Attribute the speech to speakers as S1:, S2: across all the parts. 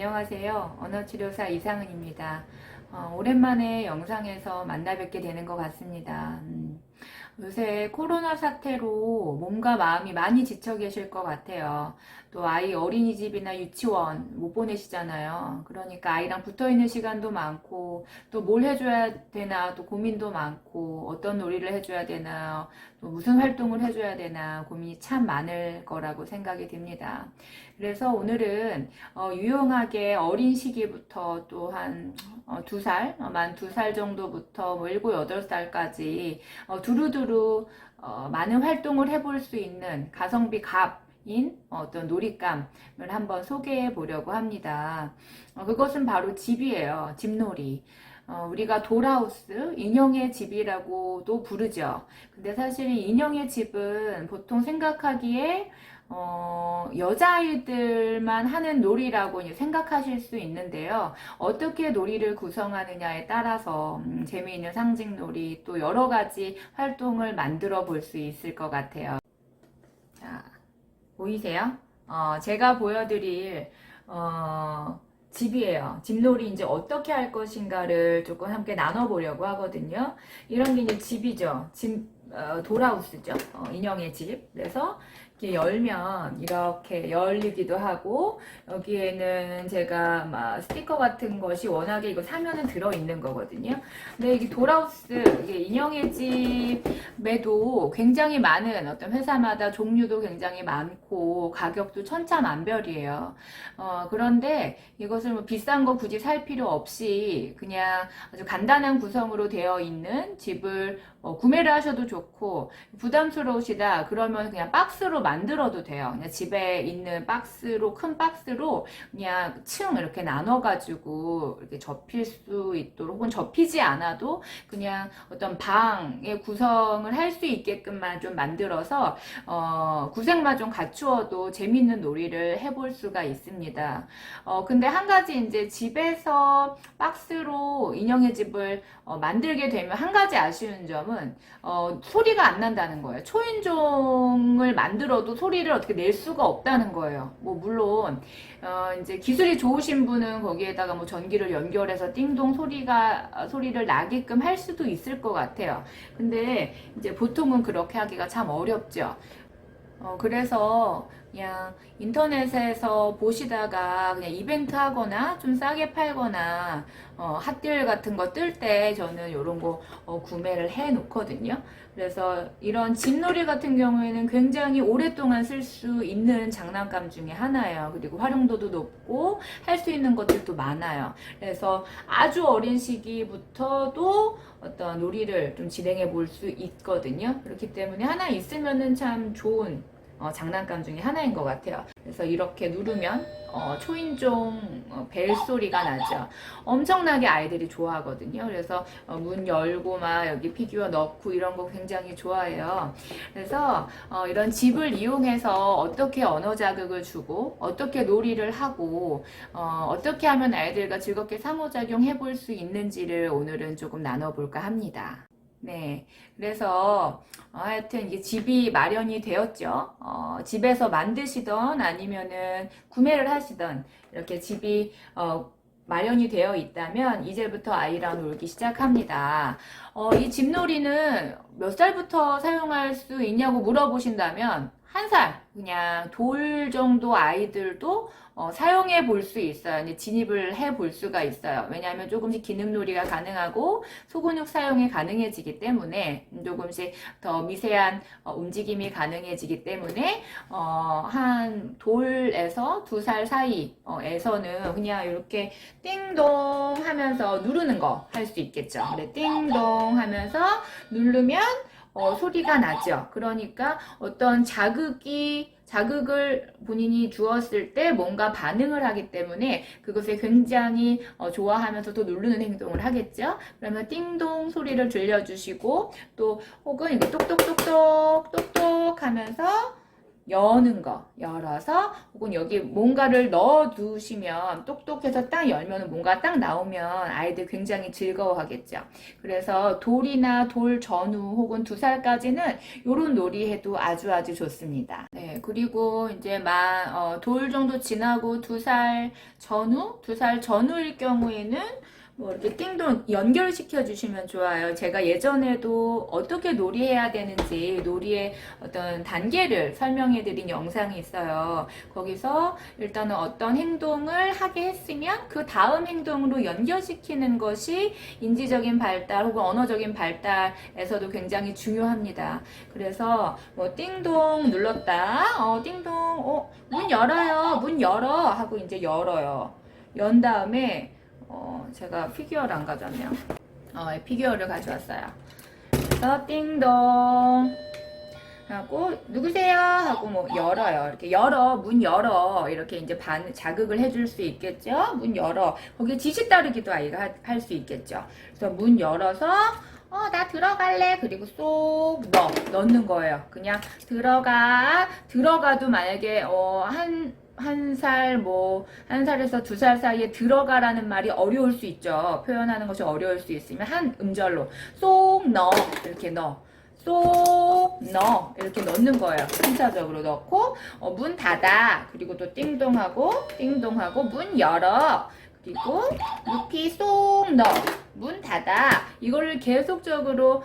S1: 안녕하세요. 언어치료사 이상은입니다. 오랜만에 영상에서 만나 뵙게 되는 것 같습니다. 요새 코로나 사태로 몸과 마음이 많이 지쳐 계실 것 같아요. 또 아이 어린이집이나 유치원 못 보내시잖아요. 그러니까 아이랑 붙어 있는 시간도 많고, 또 뭘 해줘야 되나 또 고민도 많고, 어떤 놀이를 해줘야 되나, 또 무슨 활동을 해줘야 되나 고민이 참 많을 거라고 생각이 듭니다. 그래서 오늘은 유용하게 어린 시기부터 또 한 2살, 만 2살 정도부터 뭐 7, 8살까지 두루두루 많은 활동을 해볼 수 있는 가성비 갑인 어떤 놀잇감을 한번 소개해 보려고 합니다. 그것은 바로 집이에요. 집놀이. 우리가 돌하우스, 인형의 집이라고도 부르죠. 근데 사실 인형의 집은 보통 생각하기에 여자아이들만 하는 놀이라고 이제 생각하실 수 있는데요. 어떻게 놀이를 구성하느냐에 따라서 재미있는 상징놀이 또 여러 가지 활동을 만들어 볼 수 있을 것 같아요. 자, 보이세요? 제가 보여드릴 집이에요. 집놀이 이제 어떻게 할 것인가를 조금 함께 나눠보려고 하거든요. 이런 게 이제 집이죠. 집, 돌하우스죠. 인형의 집. 그래서 이렇게 열면 이렇게 열리기도 하고, 여기에는 제가 막 스티커 같은 것이 워낙에 이거 사면은 들어있는 거거든요. 근데 이게 돌하우스, 이게 인형의 집에도 굉장히 많은 어떤 회사마다 종류도 굉장히 많고, 가격도 천차만별이에요. 그런데 이것을 뭐 비싼 거 굳이 살 필요 없이 그냥 아주 간단한 구성으로 되어 있는 집을 구매를 하셔도 좋고, 부담스러우시다 그러면 그냥 박스로 만들어도 돼요. 그냥 집에 있는 박스로, 큰 박스로 그냥 층 이렇게 나눠 가지고 이렇게 접힐 수 있도록, 혹은 접히지 않아도 그냥 어떤 방의 구성을 할 수 있게끔만 좀 만들어서 구색만 좀 갖추어도 재밌는 놀이를 해볼 수가 있습니다. 근데 한 가지 이제 집에서 박스로 인형의 집을 만들게 되면 한 가지 아쉬운 점은 소리가 안 난다는 거예요. 초인종을 만들어도 소리를 어떻게 낼 수가 없다는 거예요. 뭐 물론 이제 기술이 좋으신 분은 거기에다가 뭐 전기를 연결해서 띵동 소리를 나게끔 할 수도 있을 것 같아요. 근데 이제 보통은 그렇게 하기가 참 어렵죠. 그래서 그냥 인터넷에서 보시다가 그냥 이벤트 하거나 좀 싸게 팔거나 핫딜 같은 거 뜰 때 저는 이런 거 구매를 해 놓거든요. 그래서 이런 집놀이 같은 경우에는 굉장히 오랫동안 쓸 수 있는 장난감 중에 하나예요. 그리고 활용도도 높고 할 수 있는 것들도 많아요. 그래서 아주 어린 시기부터도 어떤 놀이를 좀 진행해 볼 수 있거든요. 그렇기 때문에 하나 있으면은 참 좋은 장난감 중에 하나인 것 같아요. 그래서 이렇게 누르면 초인종 벨 소리가 나죠. 엄청나게 아이들이 좋아하거든요. 그래서 문 열고 막 여기 피규어 넣고 이런 거 굉장히 좋아해요. 그래서 이런 집을 이용해서 어떻게 언어 자극을 주고 어떻게 놀이를 하고 어떻게 하면 아이들과 즐겁게 상호작용 해볼 수 있는지를 오늘은 조금 나눠볼까 합니다. 네. 그래서, 하여튼, 이게 집이 마련이 되었죠. 집에서 만드시던 아니면은 구매를 하시던 이렇게 집이, 마련이 되어 있다면 이제부터 아이랑 놀기 시작합니다. 이 집놀이는 몇 살부터 사용할 수 있냐고 물어보신다면 1살, 그냥 돌 정도 아이들도 사용해 볼 수 있어요. 이제 진입을 해 볼 수가 있어요. 왜냐하면 조금씩 기능놀이가 가능하고 소근육 사용이 가능해지기 때문에 조금씩 더 미세한 움직임이 가능해지기 때문에 한 돌에서 2살 사이에서는 그냥 이렇게 띵동 하면서 누르는 거 할 수 있겠죠. 그래, 띵동 하면서 누르면 소리가 나죠. 그러니까 어떤 자극을 본인이 주었을 때 뭔가 반응을 하기 때문에 그것에 굉장히 좋아하면서 또 누르는 행동을 하겠죠. 그러면 띵동 소리를 들려주시고 또 혹은 이거 똑똑똑똑 똑똑 하면서 여는 거, 열어서, 혹은 여기 뭔가를 넣어 두시면, 똑똑해서 딱 열면 뭔가 딱 나오면 아이들 굉장히 즐거워 하겠죠. 그래서 돌이나 돌 전후 혹은 2살까지는 요런 놀이 해도 아주 아주 좋습니다. 네, 그리고 이제 돌 정도 지나고 2살 전후, 2살 전후일 경우에는 뭐 이렇게 띵동 연결시켜 주시면 좋아요. 제가 예전에도 어떻게 놀이해야 되는지 놀이의 어떤 단계를 설명해 드린 영상이 있어요. 거기서 일단은 어떤 행동을 하게 했으면 그 다음 행동으로 연결시키는 것이 인지적인 발달 혹은 언어적인 발달에서도 굉장히 중요합니다. 그래서 뭐 띵동 눌렀다. 띵동 문 열어요. 문 열어 하고 이제 열어요. 연 다음에 제가 피규어를 안 가져왔네요. 피규어를 가져왔어요. 그래서 띵동 하고 누구세요? 하고 뭐 열어요. 이렇게 열어, 문 열어. 이렇게 이제 자극을 해줄 수 있겠죠? 문 열어. 거기에 지시 따르기도 아이가 할 수 있겠죠. 그래서 문 열어서 나 들어갈래. 그리고 쏙 넣는 거예요. 그냥 들어가도 만약에 한 살에서 2살 사이에 들어가라는 말이 어려울 수 있죠. 표현하는 것이 어려울 수 있으면 한 음절로 쏙 넣어. 이렇게 쏙 넣어. 이렇게 넣는 거예요. 순차적으로 넣고, 문 닫아. 그리고 또 띵동하고 문 열어. 그리고 루피 쏙 넣어. 문 닫아. 이거를 계속적으로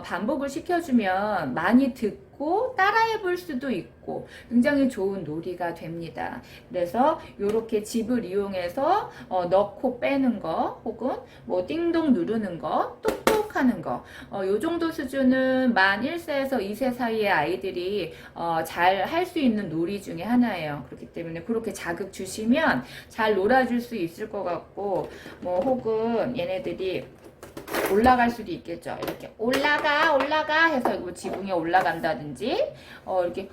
S1: 반복을 시켜주면 많이 듣고 따라해 볼 수도 있고 굉장히 좋은 놀이가 됩니다. 그래서 이렇게 집을 이용해서 넣고 빼는 거 혹은 뭐 띵동 누르는 거 똑똑 하는 거 요 정도 수준은 만 1세에서 2세 사이의 아이들이 잘 할 수 있는 놀이 중에 하나예요. 그렇기 때문에 그렇게 자극 주시면 잘 놀아줄 수 있을 것 같고 뭐 혹은 얘네들이 올라갈 수도 있겠죠. 이렇게 올라가 해서 뭐 지붕에 올라간다든지 이렇게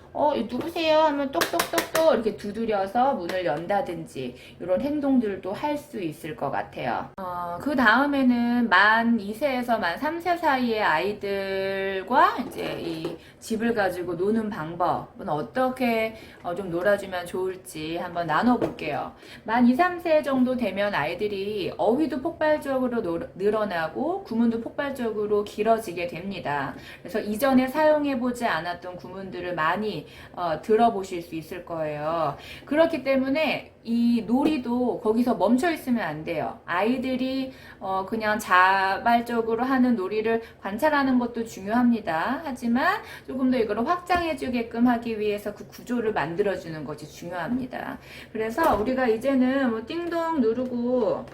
S1: 누구세요 하면 똑똑똑똑 이렇게 두드려서 문을 연다든지 이런 행동들도 할 수 있을 것 같아요. 그 다음에는 만 2세에서 만 3세 사이의 아이들과 이제 이 집을 가지고 노는 방법은 어떻게 좀 놀아주면 좋을지 한번 나눠볼게요. 만 2, 3세 정도 되면 아이들이 어휘도 폭발적으로 늘어나고 구문도 폭발적으로 길어지게 됩니다. 그래서 이전에 사용해보지 않았던 구문들을 많이 들어보실 수 있을 거예요. 그렇기 때문에 이 놀이도 거기서 멈춰 있으면 안 돼요. 아이들이 그냥 자발적으로 하는 놀이를 관찰하는 것도 중요합니다. 하지만 조금 더 이걸 확장해 주게끔 하기 위해서 그 구조를 만들어 주는 것이 중요합니다. 그래서 우리가 이제는 뭐 띵동 누르고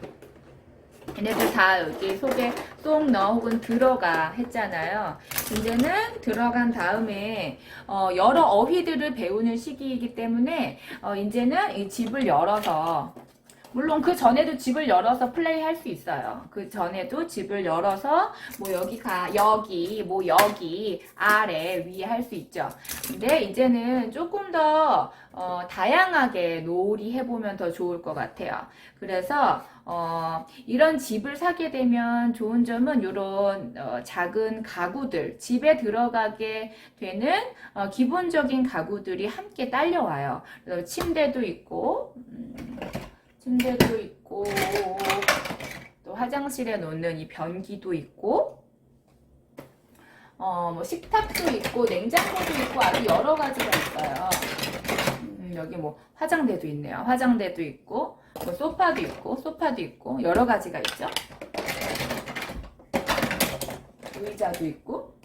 S1: 얘네들 다 여기 속에 쏙 넣어 혹은 들어가 했잖아요. 이제는 들어간 다음에 여러 어휘들을 배우는 시기이기 때문에 이제는 이 집을 열어서 물론 그 전에도 집을 열어서 플레이 할 수 있어요. 그 전에도 집을 열어서 뭐 여기 뭐 여기 아래 위에 할 수 있죠. 근데 이제는 조금 더 다양하게 놀이 해보면 더 좋을 것 같아요. 그래서 이런 집을 사게 되면 좋은 점은 이런 작은 가구들 집에 들어가게 되는 기본적인 가구들이 함께 딸려와요. 그래서 침대도 있고 또 화장실에 놓는 이 변기도 있고 뭐 식탁도 있고 냉장고도 있고 아주 여러 가지가 있어요. 여기 뭐 화장대도 있네요. 화장대도 있고 뭐 소파도 있고 여러 가지가 있죠. 의자도 있고.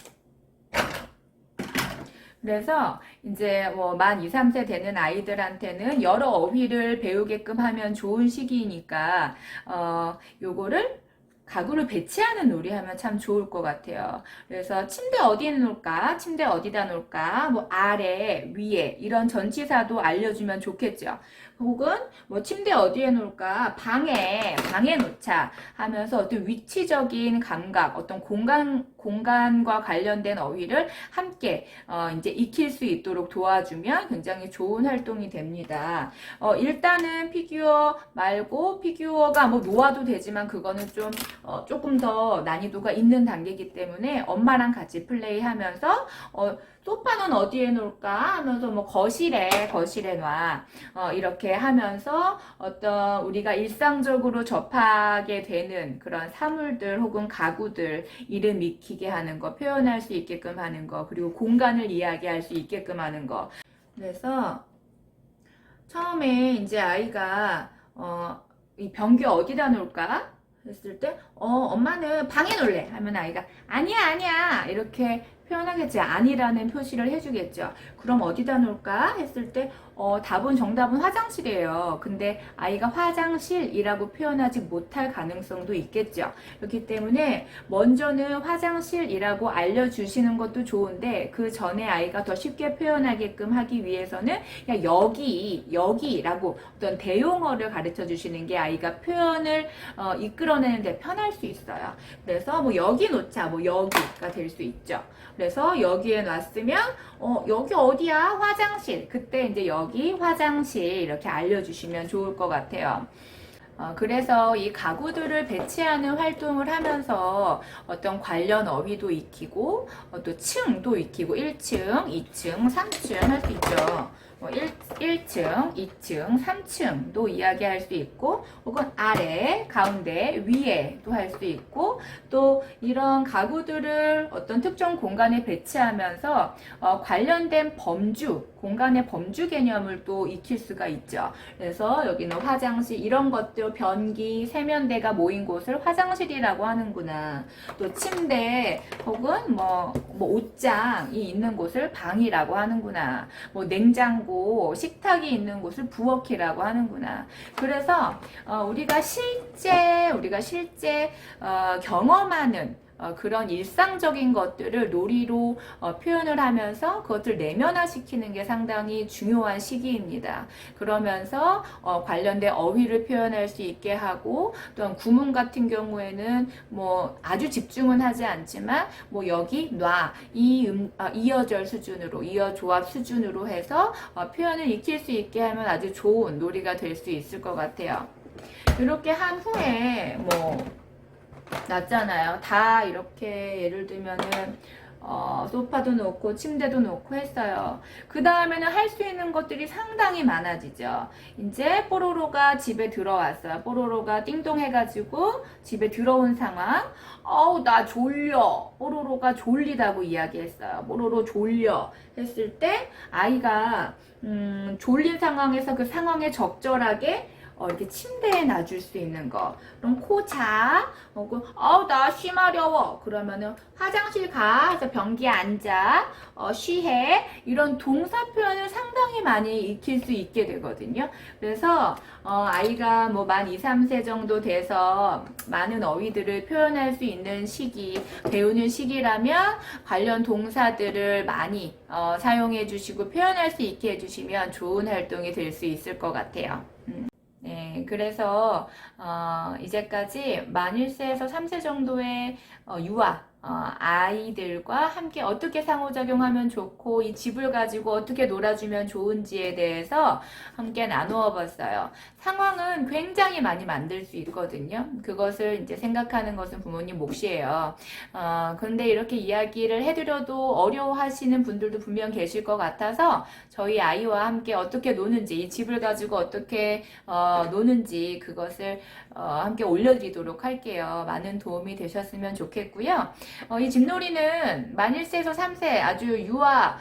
S1: 그래서 이제 뭐 만 2, 3세 되는 아이들한테는 여러 어휘를 배우게끔 하면 좋은 시기이니까 요거를 가구를 배치하는 놀이 하면 참 좋을 것 같아요. 그래서 침대 어디에 놓을까? 침대 어디다 놓을까? 뭐 아래, 위에 이런 전치사도 알려주면 좋겠죠. 혹은 뭐 침대 어디에 놓을까? 방에 놓자 하면서 어떤 위치적인 감각, 어떤 공간과 관련된 어휘를 함께 이제 익힐 수 있도록 도와주면 굉장히 좋은 활동이 됩니다. 일단은 피규어 말고 피규어가 뭐 놓아도 되지만 그거는 좀 조금 더 난이도가 있는 단계이기 때문에 엄마랑 같이 플레이하면서 소파는 어디에 놓을까 하면서 뭐 거실에 놔. 이렇게 하면서 어떤 우리가 일상적으로 접하게 되는 그런 사물들 혹은 가구들 이름 익히게 하는 거, 표현할 수 있게끔 하는 거, 그리고 공간을 이야기할 수 있게끔 하는 거. 그래서 처음에 이제 아이가 이 변기 어디다 놓을까 했을 때 엄마는 방에 놓을래 하면 아이가 아니야 이렇게 표현하겠지. 아니라는 표시를 해주겠죠. 그럼 어디다 놓을까 했을 때 정답은 화장실이에요. 근데 아이가 화장실이라고 표현하지 못할 가능성도 있겠죠. 그렇기 때문에 먼저는 화장실이라고 알려주시는 것도 좋은데 그 전에 아이가 더 쉽게 표현하게끔 하기 위해서는 그냥 여기라고 어떤 대용어를 가르쳐 주시는 게 아이가 표현을 이끌어내는데 편할 수 있어요. 그래서 뭐 여기 놓자, 뭐 여기가 될 수 있죠. 그래서 여기에 놨으면 여기 어디야? 화장실. 그때 이제 여기 화장실 이렇게 알려주시면 좋을 것 같아요. 그래서 이 가구들을 배치하는 활동을 하면서 어떤 관련 어휘도 익히고 또 층도 익히고 1층, 2층, 3층 할 수 있죠. 1층, 2층, 3층도 이야기할 수 있고 혹은 아래, 가운데, 위에도 할 수 있고 또 이런 가구들을 어떤 특정 공간에 배치하면서 관련된 공간의 범주 개념을 또 익힐 수가 있죠. 그래서 여기는 화장실 이런 것들 변기, 세면대가 모인 곳을 화장실이라고 하는구나. 또 침대 혹은 뭐 옷장이 있는 곳을 방이라고 하는구나. 뭐 냉장고, 식탁이 있는 곳을 부엌이라고 하는구나. 그래서 우리가 실제 경험하는 그런 일상적인 것들을 놀이로 표현을 하면서 그것을 내면화시키는 게 상당히 중요한 시기입니다. 그러면서 관련된 어휘를 표현할 수 있게 하고 또한 구문 같은 경우에는 뭐 아주 집중은 하지 않지만 뭐 여기 놔 이어절 수준으로 이어조합 수준으로 해서 표현을 익힐 수 있게 하면 아주 좋은 놀이가 될 수 있을 것 같아요. 이렇게 한 후에 뭐 놨잖아요. 다 이렇게 예를 들면은 소파도 놓고 침대도 놓고 했어요. 그 다음에는 할 수 있는 것들이 상당히 많아지죠. 이제 뽀로로가 집에 들어왔어요. 뽀로로가 띵동 해가지고 집에 들어온 상황. 나 졸려. 뽀로로가 졸리다고 이야기했어요. 뽀로로 졸려 했을 때 아이가 졸린 상황에서 그 상황에 적절하게 이렇게 침대에 놔줄 수 있는 거. 그럼 자. 나 쉬마려워. 그러면은 화장실 가. 해서 변기에 앉아. 쉬해. 이런 동사 표현을 상당히 많이 익힐 수 있게 되거든요. 그래서 아이가 뭐 만 2, 3세 정도 돼서 많은 어휘들을 표현할 수 있는 시기, 배우는 시기라면 관련 동사들을 많이 사용해 주시고 표현할 수 있게 해주시면 좋은 활동이 될 수 있을 것 같아요. 네, 그래서 이제까지 만 1세에서 3세 정도의 유아 아이들과 함께 어떻게 상호작용하면 좋고 이 집을 가지고 어떻게 놀아주면 좋은지에 대해서 함께 나누어 봤어요. 상황은 굉장히 많이 만들 수 있거든요. 그것을 이제 생각하는 것은 부모님 몫이에요. 그런데 이렇게 이야기를 해드려도 어려워하시는 분들도 분명 계실 것 같아서 저희 아이와 함께 어떻게 노는지 이 집을 가지고 어떻게 노는지 그것을 함께 올려드리도록 할게요. 많은 도움이 되셨으면 좋겠고요. 이 집놀이는 만 1세에서 3세 아주 유아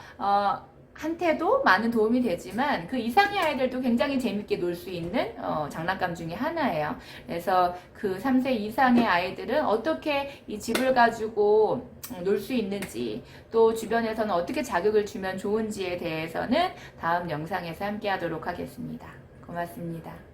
S1: 한테도 많은 도움이 되지만 그 이상의 아이들도 굉장히 재밌게 놀 수 있는 장난감 중에 하나예요. 그래서 그 3세 이상의 아이들은 어떻게 이 집을 가지고 놀 수 있는지 또 주변에서는 어떻게 자극을 주면 좋은지에 대해서는 다음 영상에서 함께 하도록 하겠습니다. 고맙습니다.